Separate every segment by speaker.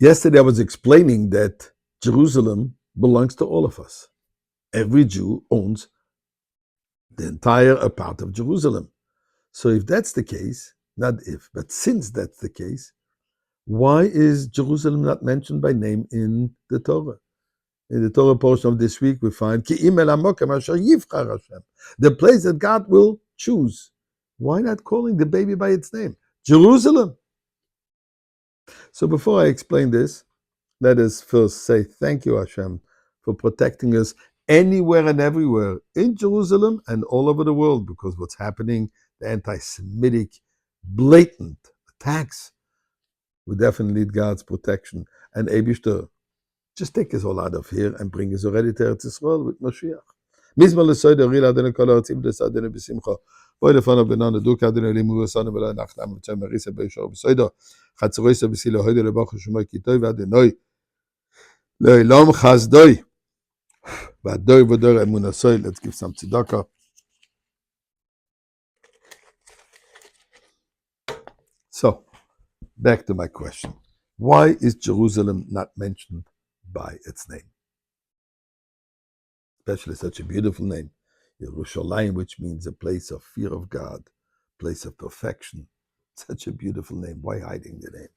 Speaker 1: Yesterday I was explaining that Jerusalem belongs to all of us. Every Jew owns the entire part of Jerusalem. So if that's the case, not if, but since that's the case, why is Jerusalem not mentioned by name in the Torah? In the Torah portion of this week, we find the place that God will choose. Why not calling the baby by its name? Jerusalem. So before I explain this, let us first say thank you, Hashem, for protecting us anywhere and everywhere in Jerusalem and all over the world, because what's happening, the anti-Semitic blatant attacks, we definitely need God's protection. And Eibishter, just take us all out of here and bring us already to Eretz Yisrael with Mashiach. Mizmal l'soida rila adenu kol ha'atzim des adenu b'simcha. Boy lefanav benanu duk adenu limu asanu v'la nachlam v'tzem merisa b'yishor b'soida. Chatzoroisa b'silo hoide lebachu shumay kitoi v'adenoi. Le'olam chazdoi. V'adoi v'dor emunasoi. Let's give some tzedakah. So, back to my question. Why is Jerusalem not mentioned by its name? Especially such a beautiful name, Yerushalayim, which means a place of fear of God, place of perfection. Such a beautiful name. Why hiding the name?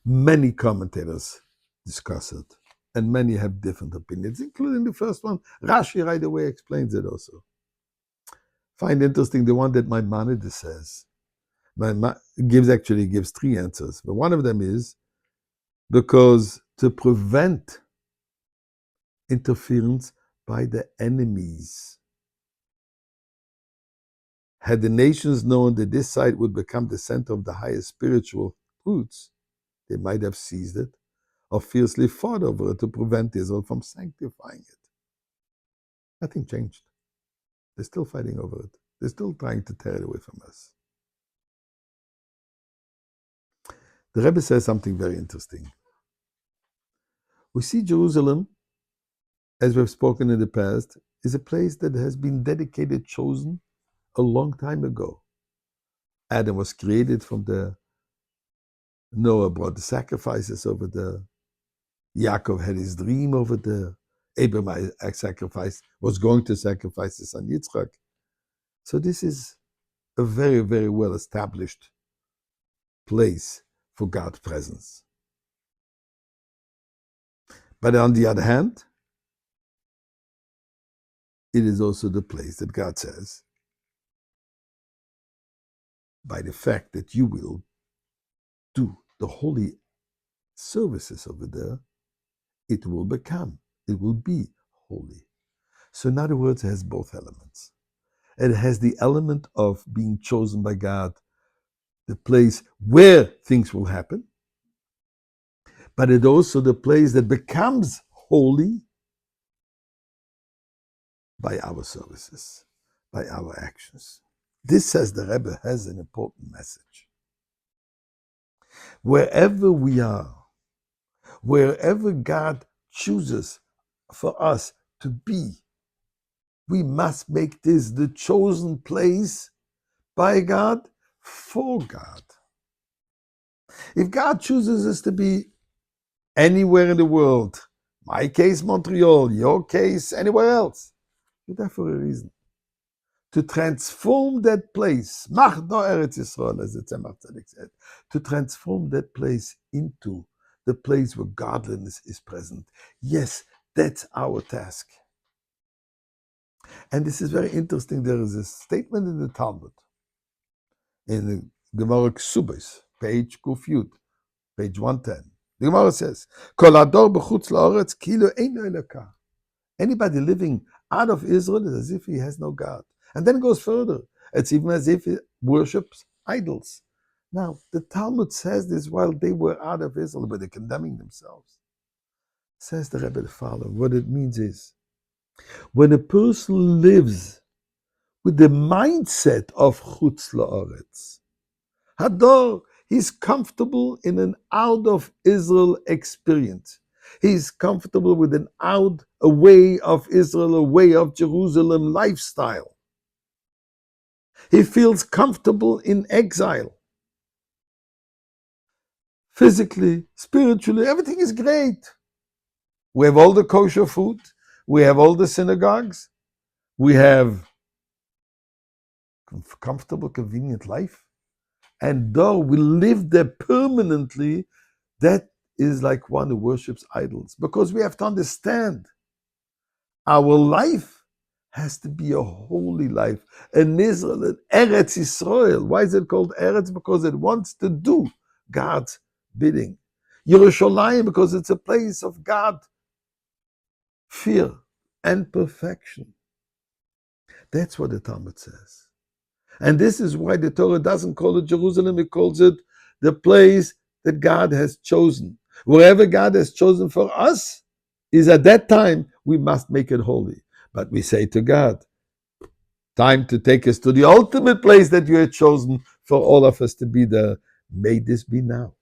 Speaker 1: Many commentators discuss it, and many have different opinions, including the first one. Rashi right away explains it also. Find interesting the one that Maimonides says. Gives three answers, but one of them is because to prevent interference by the enemies. Had the nations known that this site would become the center of the highest spiritual truths, they might have seized it or fiercely fought over it to prevent Israel from sanctifying it. Nothing changed. They're still fighting over it. They're still trying to tear it away from us. The Rebbe says something very interesting. We see Jerusalem, as we've spoken in the past, is a place that has been dedicated, chosen a long time ago. Adam was created from the Noah brought the sacrifices over there. Yaakov had his dream over there. Abraham was going to sacrifice his son Yitzchak. So this is a very, very well established place for God's presence. But on the other hand, it is also the place that God says, by the fact that you will do the holy services over there, it will be holy. So in other words, it has both elements. It has the element of being chosen by God, the place where things will happen, but it also the place that becomes holy by our services, by our actions. This, says the Rebbe, has an important message. Wherever we are, wherever God chooses for us to be, we must make this the chosen place by God, for God. If God chooses us to be anywhere in the world, my case Montreal, your case anywhere else, you're there for a reason. To transform that place, Mach no Eretz Yisrael, as the Tzemach Tzedek said, to transform that place into the place where godliness is present. Yes, that's our task. And this is very interesting. There is a statement in the Talmud, in the Gemara Ksubis, page Kufyud, page 110. The Gemara says, Kol ador b'chutz la'oretz kilo eino elokah. Anybody living out of Israel is as if he has no God. And then it goes further. It's even as if he worships idols. Now, the Talmud says this while they were out of Israel, but they're condemning themselves. Says the Rebbe the following. What it means is, when a person lives with the mindset of chutz la'oretz, hador, he's comfortable in an out of Israel experience. He's comfortable with a way of Israel, a way of Jerusalem lifestyle. He feels comfortable in exile. physically, spiritually, everything is great. We have all the kosher food. We have all the synagogues. We have comfortable, convenient life. And though we live there permanently, that is like one who worships idols. Because we have to understand our life has to be a holy life. And Israel, and Eretz Israel. Why is it called Eretz? Because it wants to do God's bidding. Yerushalayim, because it's a place of God, fear, and perfection. That's what the Talmud says. And this is why the Torah doesn't call it Jerusalem, it calls it the place that God has chosen. Wherever God has chosen for us is at that time, we must make it holy. But we say to God, time to take us to the ultimate place that you had chosen for all of us to be there. May this be now.